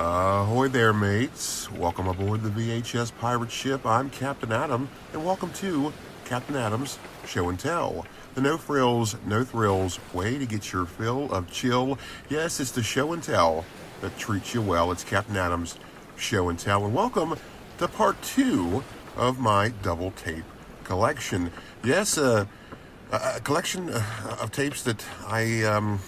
Ahoy there, mates. Welcome aboard the VHS Pirate Ship. I'm Captain Adam, and welcome to Captain Adam's Show and Tell. The no frills, no thrills way to get your fill of chill. Yes, it's the show and tell that treats you well. It's Captain Adam's Show and Tell, and welcome to part 2 of my double tape collection. Yes, a collection of tapes that I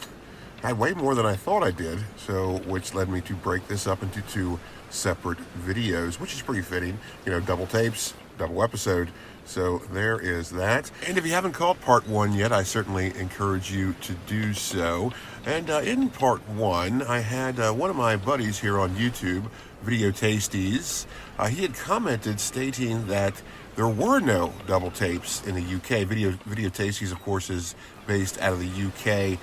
had way more than I thought I did, so which led me to break this up into 2 separate videos, which is pretty fitting. You know, double tapes, double episode. So there is that. And if you haven't caught part 1 yet, I certainly encourage you to do so. And in part 1, I had one of my buddies here on YouTube, Video Tasties. He had commented stating that there were no double tapes in the UK. Video Tasties, of course, is based out of the UK.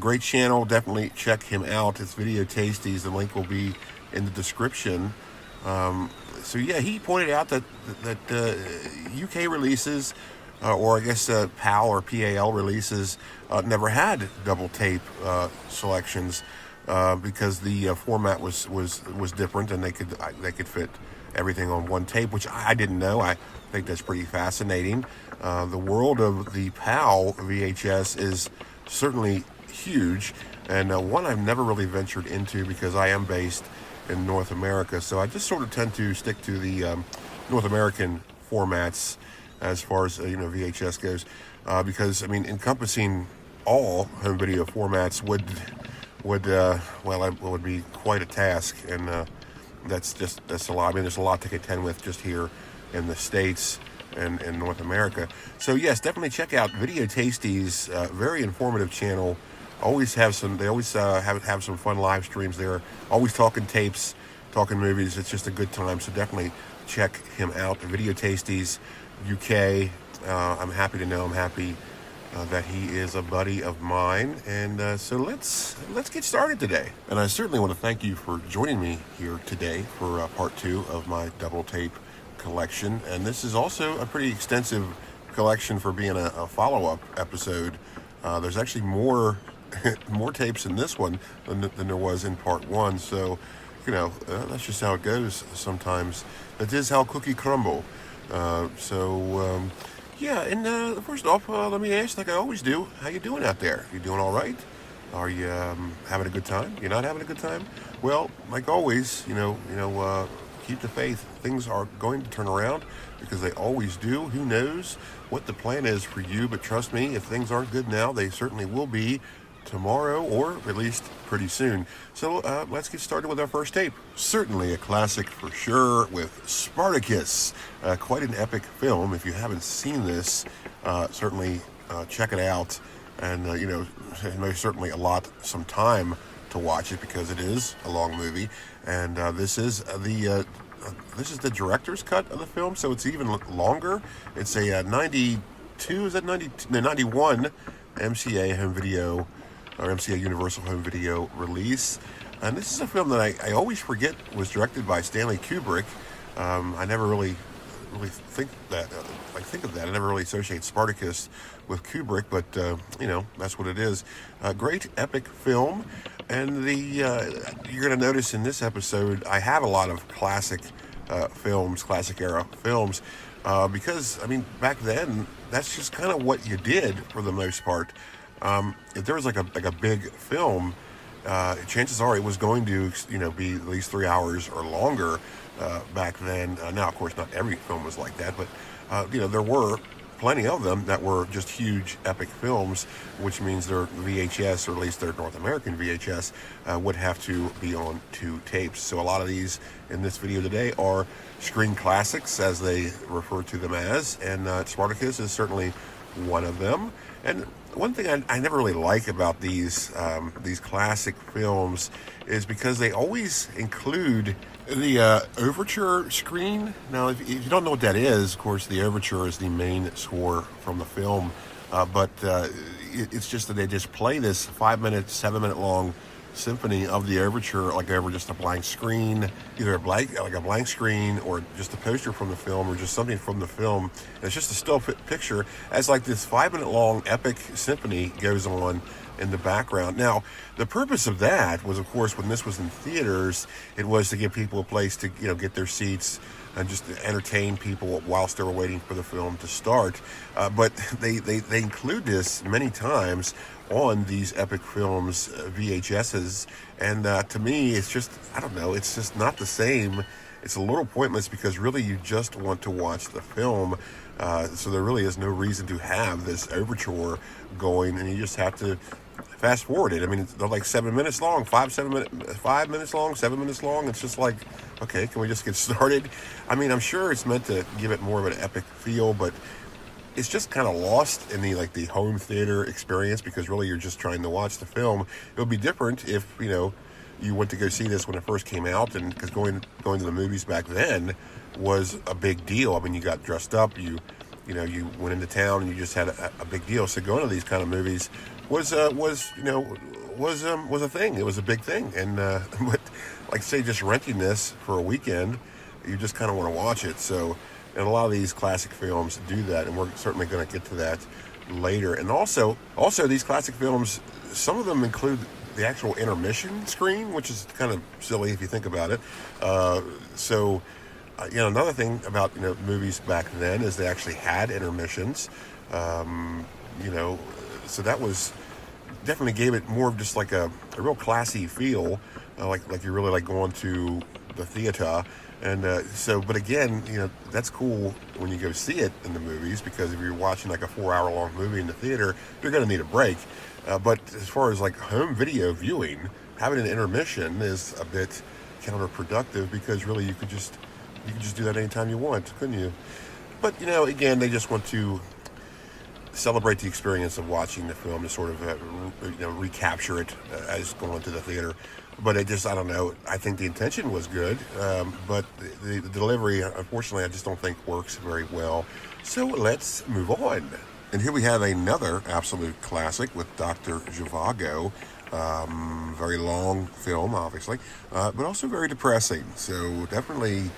Great channel. Definitely check him out. It's Video Tasties. The link will be in the description. So yeah, he pointed out that UK releases, or I guess PAL or PAL releases, never had double tape selections because the format was different, and they could fit everything on one tape, which I didn't know. I think that's pretty fascinating. The world of the PAL VHS is certainly huge, and one I've never really ventured into because I am based in North America, so I just sort of tend to stick to the North American formats as far as VHS goes, because I mean encompassing all home video formats would be quite a task, and that's a lot. I mean, there's a lot to contend with just here in the States and in North America. So yes, definitely check out Video Tasties. Very informative channel. They always have some fun live streams there. Always talking tapes, talking movies. It's just a good time. So definitely check him out. Video Tasties UK. I'm happy that he is a buddy of mine. And so let's get started today. And I certainly want to thank you for joining me here today for part 2 of my double tape collection. And this is also a pretty extensive collection for being a follow-up episode. There's actually more tapes in this one than there was in part 1. So, that's just how it goes sometimes. That is how cookie crumble. Yeah, and first off, let me ask, like I always do, how you doing out there? You doing all right? Are you having a good time? You're not having a good time? Well, like always, keep the faith. Things are going to turn around because they always do. Who knows what the plan is for you? But trust me, if things aren't good now, they certainly will be tomorrow, or at least pretty soon. So let's get started with our first tape. Certainly a classic for sure, with Spartacus. Quite an epic film. If you haven't seen this, certainly check it out. And there's certainly some time to watch it because it is a long movie. And this is the director's cut of the film, so it's even longer. It's a 92, is that 90? No, 91 MCA home video, or MCA Universal Home Video release. And this is a film that I always forget was directed by Stanley Kubrick. I never really think that. I think of that. I never really associate Spartacus with Kubrick, but that's what it is. Great epic film, and you're going to notice in this episode I have a lot of classic films, classic era films, because I mean back then that's just kind of what you did for the most part. If there was like a big film, chances are it was going to be at least 3 hours or longer back then. Now, of course, not every film was like that, but there were plenty of them that were just huge epic films, which means their VHS, or at least their North American VHS, would have to be on 2 tapes. So a lot of these in this video today are screen classics, as they refer to them as, and Spartacus is certainly one of them. And one thing I never really like about these classic films is because they always include the overture screen. Now, if you don't know what that is, of course, the overture is the main score from the film, but it's just that they just play this 5-minute, 7-minute long symphony of the overture, like over just a blank screen, either a blank screen, or just a poster from the film, or just something from the film. And it's just a still picture as like this 5 minute long epic symphony goes on in the background. Now, the purpose of that was, of course, when this was in theaters, it was to give people a place to, get their seats and just to entertain people whilst they were waiting for the film to start. But they include this many times on these epic films, VHSs, and to me, it's just, I don't know, it's just not the same. It's a little pointless because really you just want to watch the film. So there really is no reason to have this overture going, and you just have to fast forward it. I mean, they're like 7 minutes long, 5 minutes long, 7 minutes long. It's just like, okay, can we just get started? I mean, I'm sure it's meant to give it more of an epic feel, but it's just kind of lost in the home theater experience because really you're just trying to watch the film. It would be different if, you went to go see this when it first came out, and because going to the movies back then was a big deal. I mean, you got dressed up, you went into town, and you just had a big deal. So going to these kind of movies was a thing. It was a big thing. And but like say just renting this for a weekend, you just kind of want to watch it. So, and a lot of these classic films do that, and we're certainly going to get to that later. And also these classic films, some of them include the actual intermission screen, which is kind of silly if you think about it. Another thing about movies back then is they actually had intermissions. So that was definitely gave it more of just like a real classy feel, like you're really like going to the theater. And but again, that's cool when you go see it in the movies, because if you're watching like a 4 hour long movie in the theater, you're going to need a break. But as far as like home video viewing, having an intermission is a bit counterproductive, because really you could just do that anytime you want, couldn't you? But again, they just want to celebrate the experience of watching the film, to sort of recapture it as going to the theater. But I don't know. I think the intention was good, but the delivery, unfortunately, I just don't think works very well. So let's move on. And here we have another absolute classic with Dr. Zhivago. Very long film, obviously, but also very depressing. So definitely,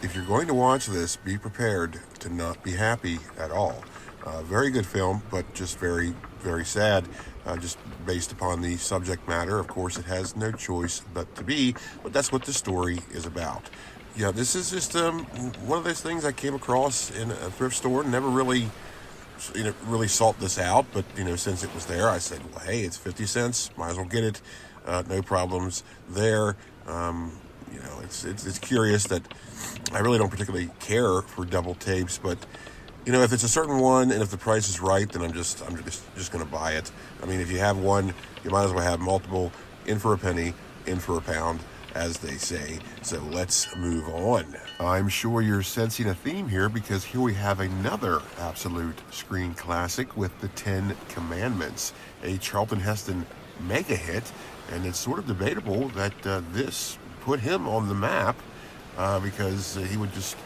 if you're going to watch this, be prepared to not be happy at all. Very good film, but just very, very sad, just based upon the subject matter. Of course, it has no choice but to be, but that's what the story is about. Yeah, this is just one of those things I came across in a thrift store. Never really sought this out, but since it was there, I said, well, hey, it's 50 cents, might as well get it. No problems there. It's curious that I really don't particularly care for double tapes, but if it's a certain one and if the price is right, then I'm just going to buy it. I mean, if you have one, you might as well have multiple. In for a penny, in for a pound, as they say. So let's move on. I'm sure you're sensing a theme here, because here we have another absolute screen classic with the 10 Commandments, a Charlton Heston mega hit, and it's sort of debatable that this put him on the map, because he would just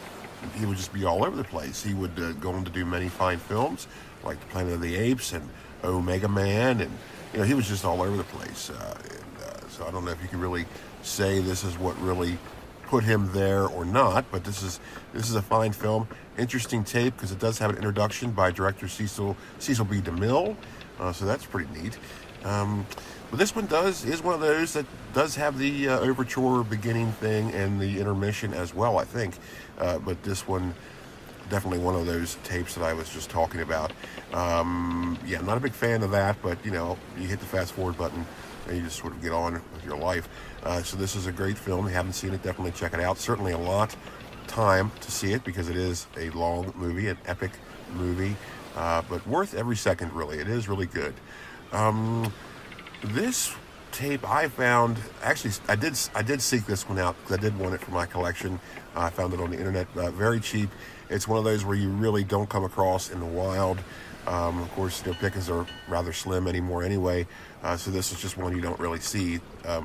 be all over the place. He would go on to do many fine films like Planet of the Apes and Omega Man, and he was just all over the place. So I don't know if you can really say this is what really put him there or not, but this is a fine film. Interesting tape, because it does have an introduction by director Cecil B. DeMille, so that's pretty neat. But this one is one of those that does have the overture beginning thing and the intermission as well, I think. But this one, definitely one of those tapes that I was just talking about. I'm not a big fan of that, but you hit the fast forward button and you just sort of get on with your life. So this is a great film. If you haven't seen it, definitely check it out. Certainly a lot time to see it, because it is a long movie, an epic movie, but worth every second, really. It is really good. This tape I found, actually I did seek this one out because I did want it for my collection. I found it on the internet, very cheap. It's one of those where you really don't come across in the wild. Of course, pickings are rather slim anymore anyway, so this is just one you don't really see. At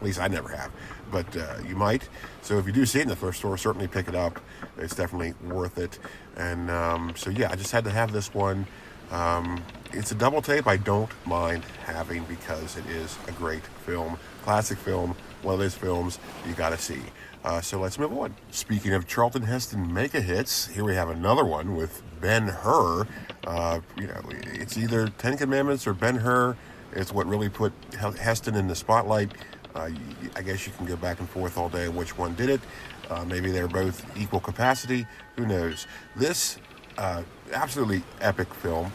least I never have, but you might. So if you do see it in the thrift store, certainly pick it up. It's definitely worth it. And I just had to have this one. It's a double tape I don't mind having because it is a great film, classic film, one of those films you got to see. So let's move on. Speaking of Charlton Heston mega hits, here we have another one with Ben-Hur. It's either Ten Commandments or Ben-Hur. It's what really put Heston in the spotlight. I guess you can go back and forth all day on which one did it. Maybe they're both equal capacity. Who knows? This absolutely epic film.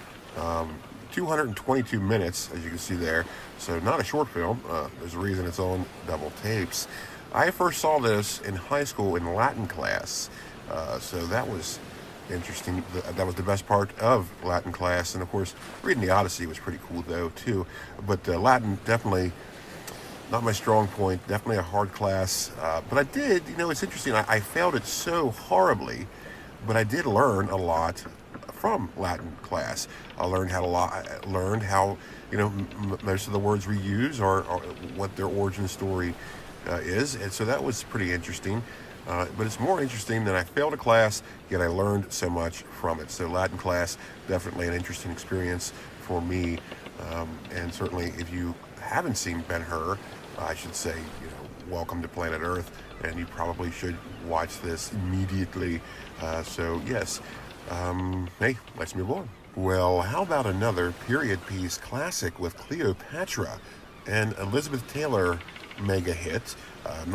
222 minutes, as you can see there. So not a short film. There's a reason it's on double tapes. I first saw this in high school in Latin class. So that was interesting. That was the best part of Latin class. And of course, reading the Odyssey was pretty cool though too. But Latin, definitely not my strong point. Definitely a hard class. But I did, it's interesting. I failed it so horribly, but I did learn a lot from Latin class. I learned how most of the words we use are what their origin story is, and so that was pretty interesting. But it's more interesting that I failed a class, yet I learned so much from it. So Latin class, definitely an interesting experience for me. And certainly if you haven't seen Ben-Hur, I should say, welcome to planet Earth, and you probably should watch this immediately. So yes, hey, let's move on. Well, how about another period piece classic with Cleopatra, and Elizabeth Taylor mega hit. I'm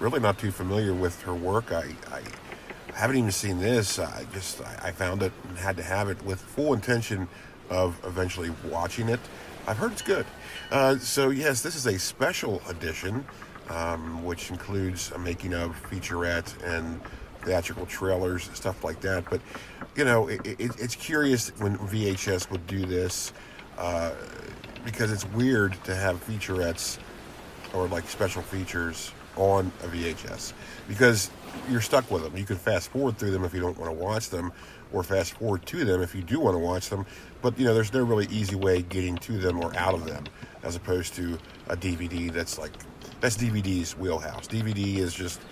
really not too familiar with her work. I haven't even seen this. I found it and had to have it with full intention of eventually watching it. I've heard it's good. So yes, this is a special edition, which includes a making of, featurette, and theatrical trailers, stuff like that. But it's curious when VHS would do this, because it's weird to have featurettes or like special features on a VHS, because you're stuck with them. You can fast forward through them if you don't want to watch them, or fast forward to them if you do want to watch them. But there's no really easy way getting to them or out of them, as opposed to a DVD. That's DVD's wheelhouse. DVD is just,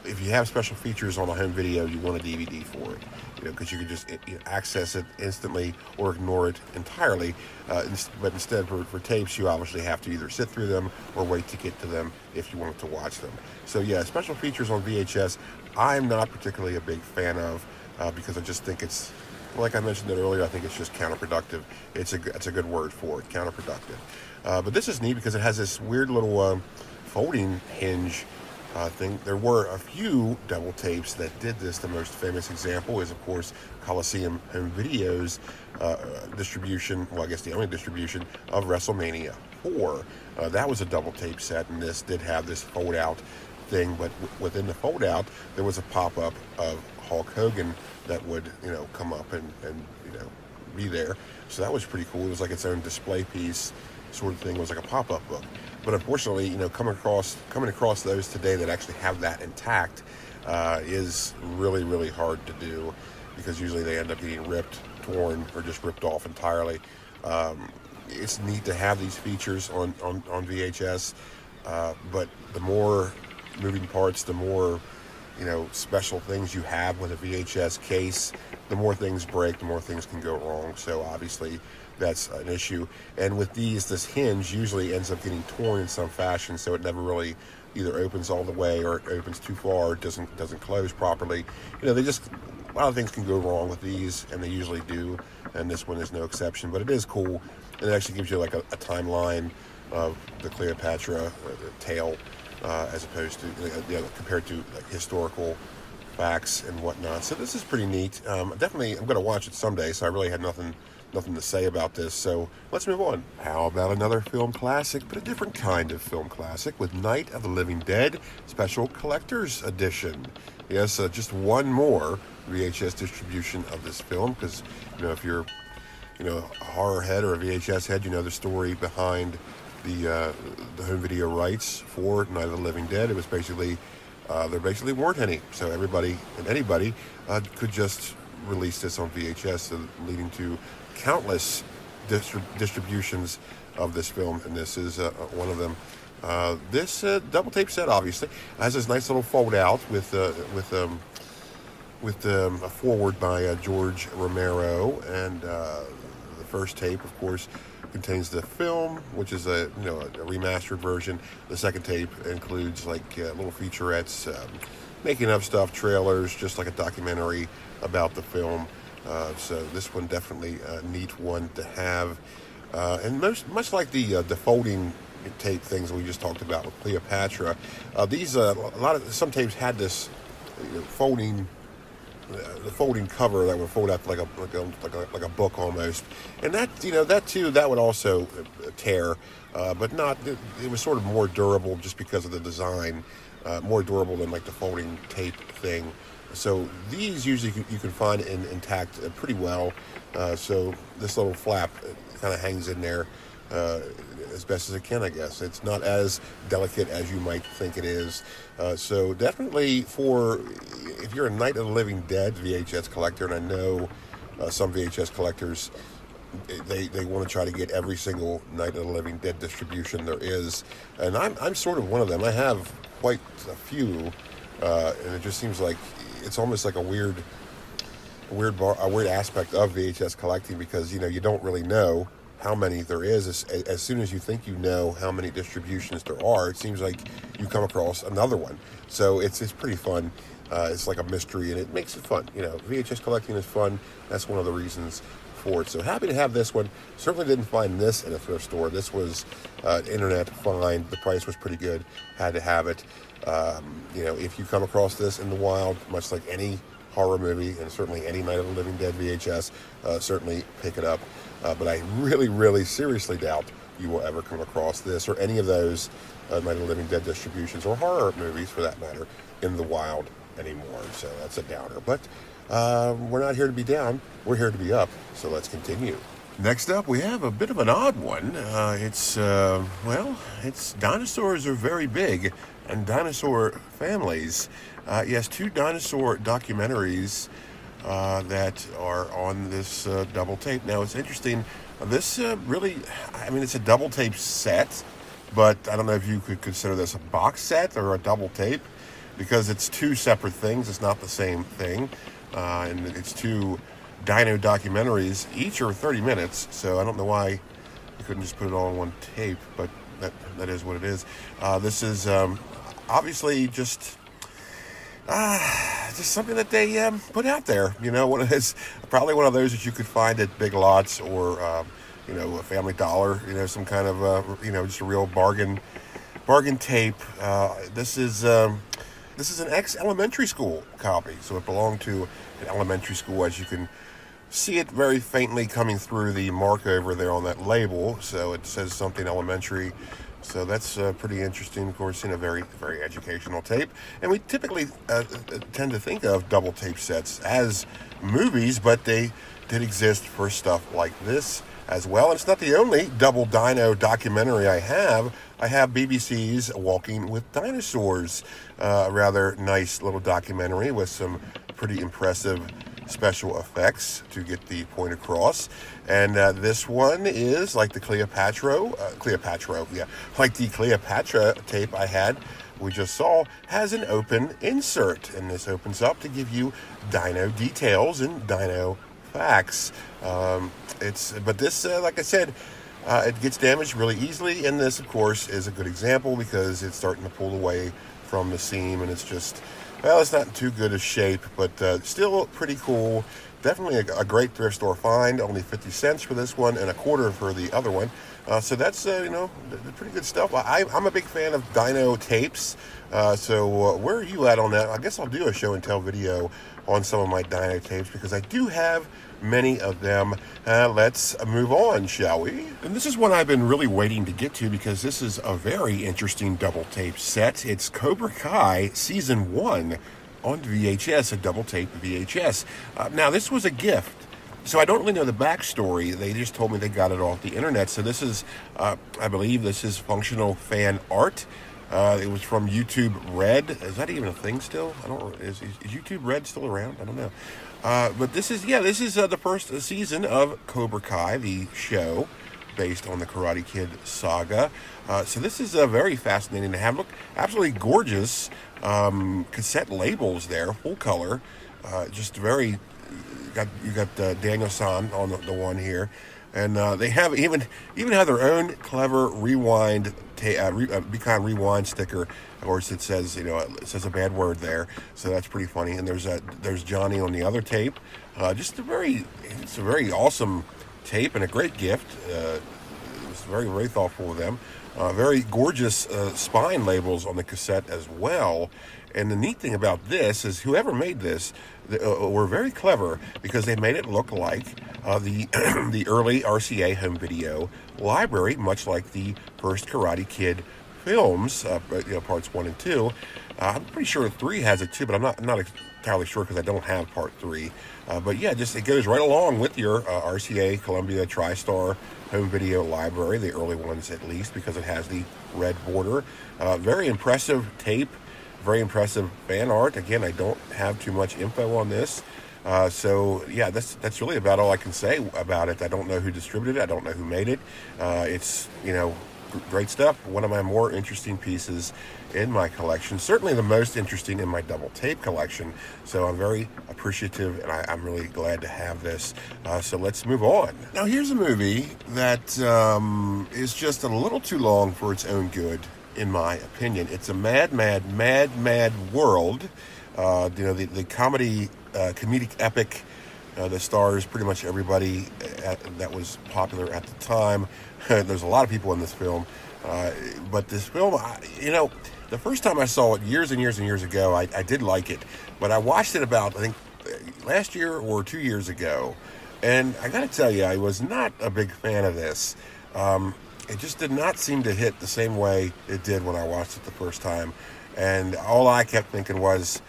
if you have special features on a home video, you want a DVD for it, because you can just access it instantly or ignore it entirely. But instead, for tapes, you obviously have to either sit through them or wait to get to them if you want to watch them. So yeah, special features on VHS, I'm not particularly a big fan of, because I just think it's, like I mentioned it earlier, I think it's just counterproductive. It's a good word for it, counterproductive. But this is neat because it has this weird little folding hinge thing. There were a few double tapes that did this. The most famous example is, of course, Coliseum Home Video's distribution, well, I guess the only distribution of WrestleMania 4. That was a double tape set, and this did have this fold-out thing, but within the fold-out, there was a pop-up of Hulk Hogan that would, come up and be there. So that was pretty cool. It was like its own display piece sort of thing. It was like a pop-up book. But unfortunately, coming across those today that actually have that intact is really, really hard to do, because usually they end up getting ripped, torn, or just ripped off entirely. It's neat to have these features on VHS, but the more moving parts, the more special things you have with a VHS case, the more things break, the more things can go wrong. So obviously that's an issue. And with this hinge usually ends up getting torn in some fashion, so it never really either opens all the way, or it opens too far, or doesn't close properly. A lot of things can go wrong with these, and they usually do, and this one is no exception. But it is cool, and it actually gives you like a timeline of the Cleopatra tale, as opposed to compared to like historical facts and whatnot. So this is pretty neat. Definitely, I'm going to watch it someday. So I really had nothing to say about this. So let's move on. How about another film classic, but a different kind of film classic, with Night of the Living Dead Special Collector's Edition. Yes, just one more VHS distribution of this film, because if you're a horror head or a VHS head, the story behind the home video rights for Night of the Living Dead. It was basically there basically weren't any, so everybody and anybody could just release this on VHS, leading to countless distributions of this film, and this is one of them. This double tape set obviously has this nice little fold out with a foreword by George Romero, and first tape, of course, contains the film, which is a remastered version. The second tape includes like little featurettes, making of stuff, trailers, just like a documentary about the film. So this one definitely a neat one to have, and much like the folding tape things we just talked about with Cleopatra. These some tapes had this folding. The folding cover that would fold out like a book almost, and that would also tear, but not. It was sort of more durable just because of the design, more durable than like the folding tape thing. So these usually you can find intact pretty well. So this little flap kind of hangs in there as best as it can, I guess. It's not as delicate as you might think it is. So definitely if you're a Night of the Living Dead VHS collector, and I know some VHS collectors, they want to try to get every single Night of the Living Dead distribution there is, and I'm sort of one of them. I have quite a few, and it just seems like it's almost like a weird aspect of VHS collecting, because you don't really know how many there is. As soon as you think you know how many distributions there are, it seems like you come across another one. So it's pretty fun. It's like a mystery, and it makes it fun. VHS collecting is fun. That's one of the reasons for it. So happy to have this one. Certainly didn't find this in a thrift store. This was internet find. The price was pretty good. Had to have it. If you come across this in the wild, much like any horror movie, and certainly any Night of the Living Dead VHS, certainly pick it up. But I really, really seriously doubt you will ever come across this or any of those Night of the Living Dead distributions, or horror movies for that matter, in the wild anymore. So that's a downer. But we're not here to be down. We're here to be up. So let's continue. Next up, we have a bit of an odd one. It's dinosaurs are very big, and dinosaur families. Yes, 2 dinosaur documentaries that are on this double tape. Now, it's interesting. This it's a double tape set, but I don't know if you could consider this a box set or a double tape, because it's 2 separate things. It's not the same thing. And it's 2 dino documentaries. Each are 30 minutes, so I don't know why you couldn't just put it all on one tape, but that is what it is. This is obviously just something that they put out there. It's probably one of those that you could find at Big Lots or a Family Dollar. Some kind of just a real bargain tape. This is an ex-elementary school copy, so it belonged to an elementary school, as you can see it very faintly coming through the mark over there on that label. So it says something elementary. So that's pretty interesting, of course, in a very, very educational tape. And we typically tend to think of double tape sets as movies, but they did exist for stuff like this as well. And it's not the only double dino documentary I have. I have BBC's Walking with Dinosaurs, a rather nice little documentary with some pretty impressive special effects to get the point across. And this one is like the Cleopatra tape I had, we just saw, has an open insert, and this opens up to give you dino details and dino facts. But this, like I said, it gets damaged really easily, and this, of course, is a good example because it's starting to pull away from the seam, and it's just, it's not in too good a shape, but still pretty cool. Definitely a great thrift store find. Only 50 cents for this one and a quarter for the other one. So that's, pretty good stuff. I'm a big fan of dino tapes. So where are you at on that? I guess I'll do a show and tell video on some of my dino tapes because I do have many of them. Let's move on, shall we? And this is one I've been really waiting to get to because this is a very interesting double tape set. It's Cobra Kai Season 1 on VHS, a double tape VHS. Now, this was a gift, so I don't really know the backstory. They just told me they got it off the internet. So this is, I believe this is functional fan art. It was from YouTube Red. Is that even a thing still? I don't. Is YouTube Red still around? I don't know. But this is the first season of Cobra Kai, the show based on the Karate Kid saga. So this is very fascinating to have. Look, absolutely gorgeous cassette labels there, full color. Just very. You got Daniel San on the one here. And they have even have their own clever rewind, Be Kind Rewind sticker. Of course, it says it says a bad word there, so that's pretty funny. And there's Johnny on the other tape. It's a very awesome tape and a great gift. It was very thoughtful of them. Very gorgeous spine labels on the cassette as well. And the neat thing about this is whoever made this were very clever because they made it look like the the early RCA home video library, much like the first Karate Kid films, parts 1 and 2. I'm pretty sure 3 has it too, but I'm not entirely sure because I don't have part 3. But yeah, just it goes right along with your RCA Columbia TriStar home video library, the early ones at least, because it has the red border. Very impressive tape, very impressive fan art. Again, I don't have too much info on this. So yeah, that's really about all I can say about it. I don't know who distributed it. I don't know who made it. It's great stuff. One of my more interesting pieces in my collection, certainly the most interesting in my double tape collection. So I'm very appreciative, and I'm really glad to have this. So let's move on. Now here's a movie that is just a little too long for its own good, in my opinion. It's a mad world. The comedic epic that stars pretty much everybody that was popular at the time. There's a lot of people in this film, but this film, the first time I saw it years and years ago, I did like it, but I watched it about, I think, last year or 2 years ago, and I gotta tell you, I was not a big fan of this. It just did not seem to hit the same way it did when I watched it the first time, and all I kept thinking was,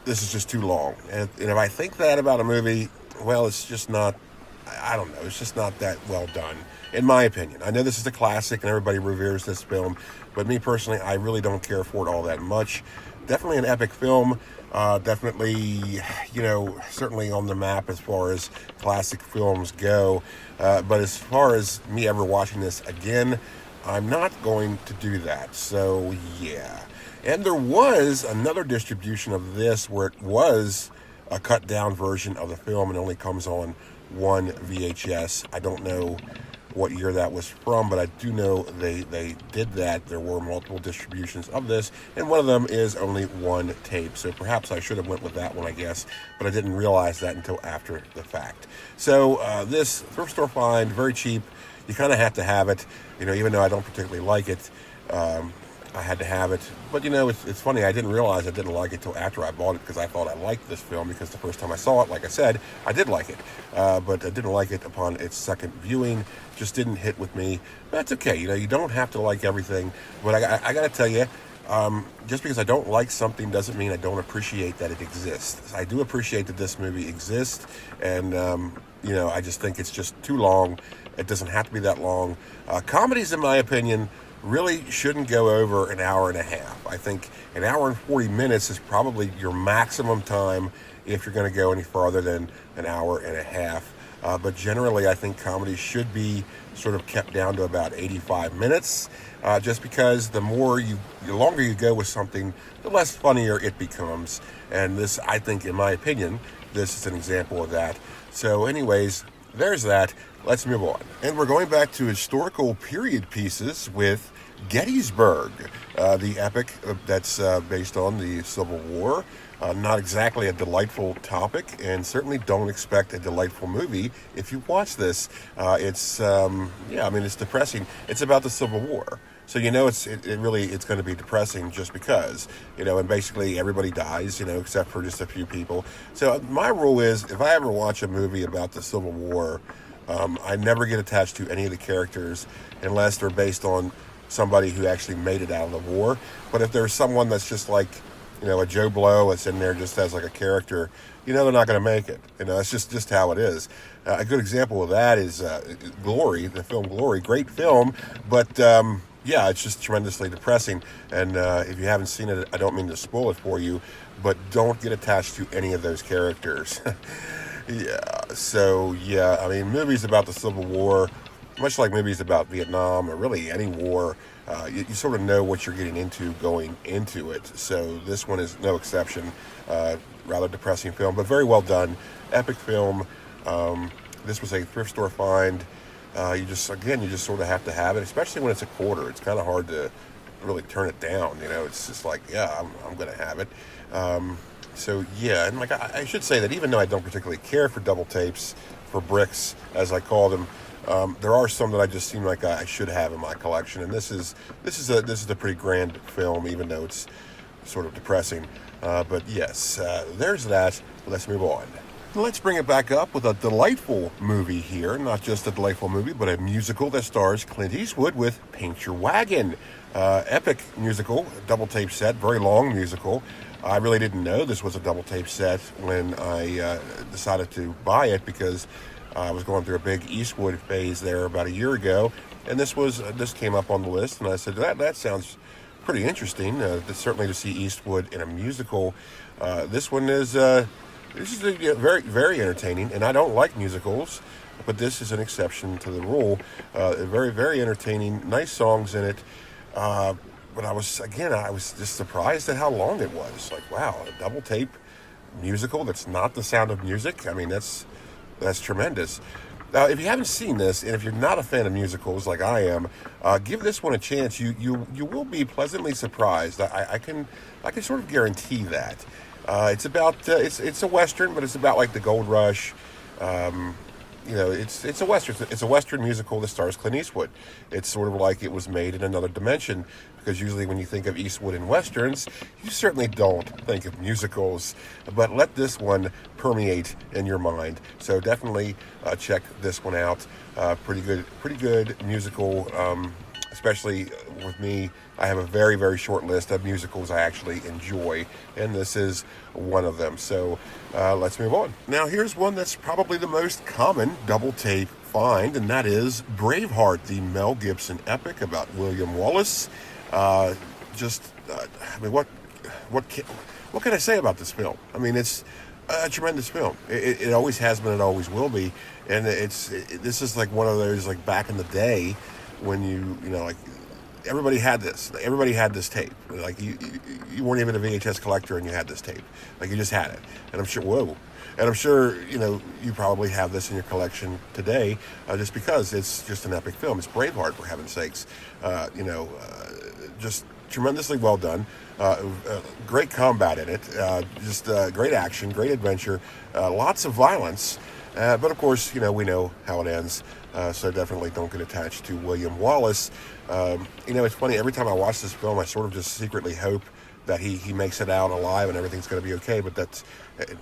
this is just too long. And if I think that about a movie, well, it's just not, I don't know, it's just not that well done, in my opinion. I know this is a classic and everybody reveres this film, but me personally, I really don't care for it all that much. Definitely an epic film. Definitely, certainly on the map as far as classic films go. But as far as me ever watching this again, I'm not going to do that. So, yeah. And there was another distribution of this where it was a cut down version of the film and only comes on one VHS. I don't know what year that was from, but I do know they did that. There were multiple distributions of this, and one of them is only one tape. So perhaps I should have went with that one, I guess, but I didn't realize that until after the fact. So this thrift store find, very cheap. You kind of have to have it, even though I don't particularly like it. I had to have it. But, it's funny. I didn't realize I didn't like it till after I bought it because I thought I liked this film because the first time I saw it, like I said, I did like it. But I didn't like it upon its second viewing. Just didn't hit with me. That's okay. You don't have to like everything. But I got to tell you, just because I don't like something doesn't mean I don't appreciate that it exists. I do appreciate that this movie exists. And, I just think it's just too long. It doesn't have to be that long. Comedies, in my opinion, really shouldn't go over an hour and a half. I think an hour and 40 minutes is probably your maximum time if you're going to go any farther than an hour and a half. But generally, I think comedies should be sort of kept down to about 85 minutes, just because the longer you go with something, the less funnier it becomes. And this, I think, in my opinion, this is an example of that. So anyways, there's that. Let's move on. And we're going back to historical period pieces with Gettysburg, the epic that's based on the Civil War. Not exactly a delightful topic, and certainly don't expect a delightful movie if you watch this. It's depressing. It's about the Civil War. So it's going to be depressing just because, and basically everybody dies, except for just a few people. So my rule is, if I ever watch a movie about the Civil War, I never get attached to any of the characters unless they're based on somebody who actually made it out of the war. But if there's someone that's just like, a Joe Blow that's in there just as like a character, they're not going to make it. It's just how it is. A good example of that is Glory, the film Glory. Great film, but it's just tremendously depressing. And if you haven't seen it, I don't mean to spoil it for you, but don't get attached to any of those characters. Movies about the Civil War, much like movies about Vietnam or really any war, you sort of know what you're getting into going into it. So this one is no exception. Rather depressing film, but very well done. Epic film. This was a thrift store find. You just sort of have to have it, especially when it's a quarter. It's kind of hard to really turn it down. It's just like, yeah, I'm going to have it. So yeah, and like I should say that even though I don't particularly care for double tapes, for bricks as I call them, there are some that I just seem like I should have in my collection. And this is a pretty grand film, even though it's sort of depressing. But yes, there's that. Let's move on. Let's bring it back up with a delightful movie here. Not just a delightful movie, but a musical that stars Clint Eastwood with Paint Your Wagon. Epic musical, double tape set, very long musical. I really didn't know this was a double tape set when I decided to buy it, because I was going through a big Eastwood phase there about a year ago, and this came up on the list, and I said that sounds pretty interesting. Certainly to see Eastwood in a musical. This is very, very entertaining, and I don't like musicals, but this is an exception to the rule. Very, very entertaining, nice songs in it. But I was just surprised at how long it was. Like, wow, a double tape musical that's not The Sound of Music. I mean, that's tremendous. If you haven't seen this, and if you're not a fan of musicals like I am, give this one a chance. You will be pleasantly surprised. I can sort of guarantee that. It's about it's a Western, but it's about like the gold rush. It's a Western. It's a Western musical that stars Clint Eastwood. It's sort of like it was made in another dimension, because usually when you think of Eastwood in Westerns, you certainly don't think of musicals. But let this one permeate in your mind. So definitely check this one out. Pretty good musical. Especially with me, I have a very, very short list of musicals I actually enjoy, and this is one of them. So let's move on. Now, here's one that's probably the most common double tape find, and that is Braveheart, the Mel Gibson epic about William Wallace. I mean, what can I say about this film? I mean, it's a tremendous film. It always has been, it always will be, and this is like one of those, like, back in the day when like everybody had this tape. Like you weren't even a VHS collector and you had this tape. Like, you just had it. And I'm sure you probably have this in your collection today, just because it's just an epic film. It's Braveheart, for heaven's sakes. Just tremendously well done. Great combat in it. Great action, great adventure, lots of violence. But of course, we know how it ends. So definitely don't get attached to William Wallace. It's funny, every time I watch this film, I sort of just secretly hope that he makes it out alive and everything's going to be okay, but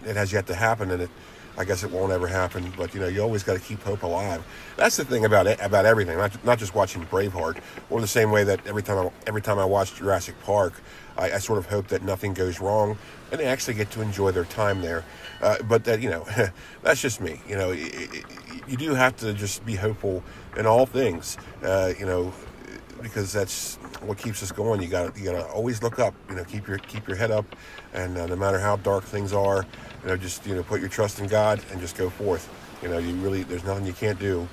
it has yet to happen, and I guess it won't ever happen. But you always got to keep hope alive. That's the thing about everything, not just watching Braveheart, or the same way that every time I watch Jurassic Park, I sort of hope that nothing goes wrong and they actually get to enjoy their time there. But that that's just me. You do have to just be hopeful in all things. Because that's what keeps us going. You gotta always look up. Keep your head up, and no matter how dark things are, just put your trust in God and just go forth. There's nothing you can't do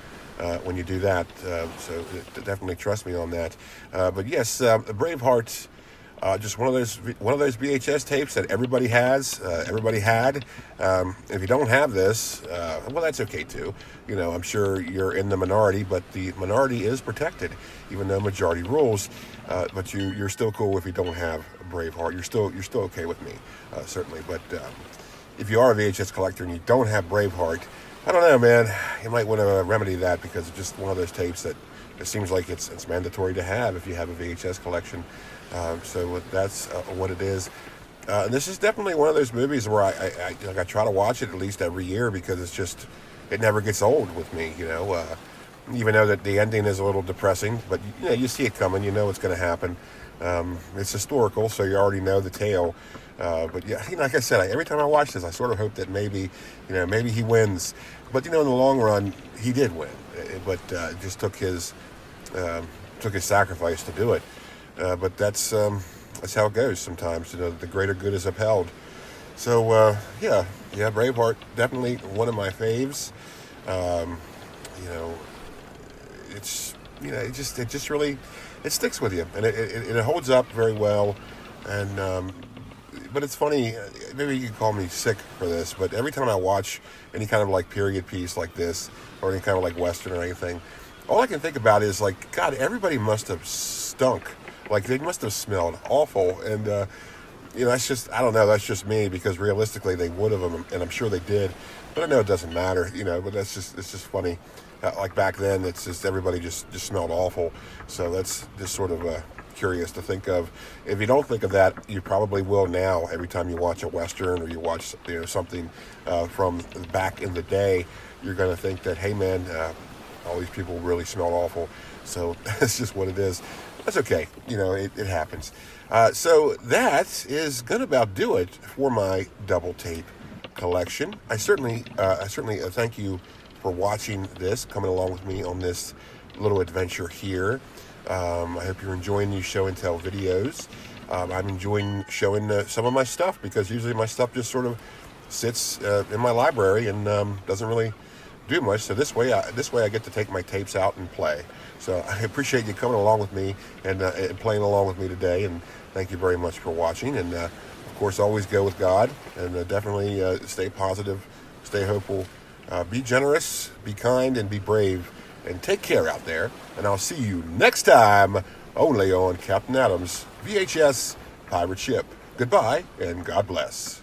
when you do that. So definitely trust me on that. But yes, Braveheart. Just one of those VHS tapes that everybody has, everybody had. If you don't have this, well, that's okay too. I'm sure you're in the minority, but the minority is protected, even though majority rules. But you're still cool if you don't have Braveheart. You're still okay with me, certainly. But if you are a VHS collector and you don't have Braveheart, I don't know, man. You might want to remedy that, because it's just one of those tapes that it seems like it's mandatory to have if you have a VHS collection. So that's what it is. And this is definitely one of those movies where I try to watch it at least every year, because it never gets old with me, even though that the ending is a little depressing, but you see it coming, it's going to happen. It's historical, so you already know the tale. But yeah, like I said, every time I watch this, I sort of hope that maybe he wins. But in the long run, he did win. But it just took his sacrifice to do it. But that's how it goes sometimes. The greater good is upheld. So yeah, Braveheart, definitely one of my faves. It just really sticks with you, and it holds up very well. And but it's funny. Maybe you can call me sick for this, but every time I watch any kind of like period piece like this, or any kind of like Western or anything, all I can think about is like, God, everybody must have stunk. Like they must have smelled awful. And that's just, I don't know, that's just me, because realistically they would have, and I'm sure they did. But I know it doesn't matter, but it's just funny. Like back then, it's just everybody just smelled awful. So that's just sort of curious to think of. If you don't think of that, you probably will now. Every time you watch a Western or you watch something from back in the day, you're going to think that, hey man, all these people really smelled awful. So that's just what it is. That's okay. It happens. So that is going to about do it for my double tape collection. I certainly thank you for watching this, coming along with me on this little adventure here. I hope you're enjoying these show and tell videos. I'm enjoying showing some of my stuff, because usually my stuff just sort of sits in my library and doesn't really do much. So this way I get to take my tapes out and play. So I appreciate you coming along with me and playing along with me today. And thank you very much for watching. And of course, always go with God, and definitely stay positive, stay hopeful, be generous, be kind, and be brave. And take care out there. And I'll see you next time, only on Captain Adam's VHS Pirate Ship. Goodbye, and God bless.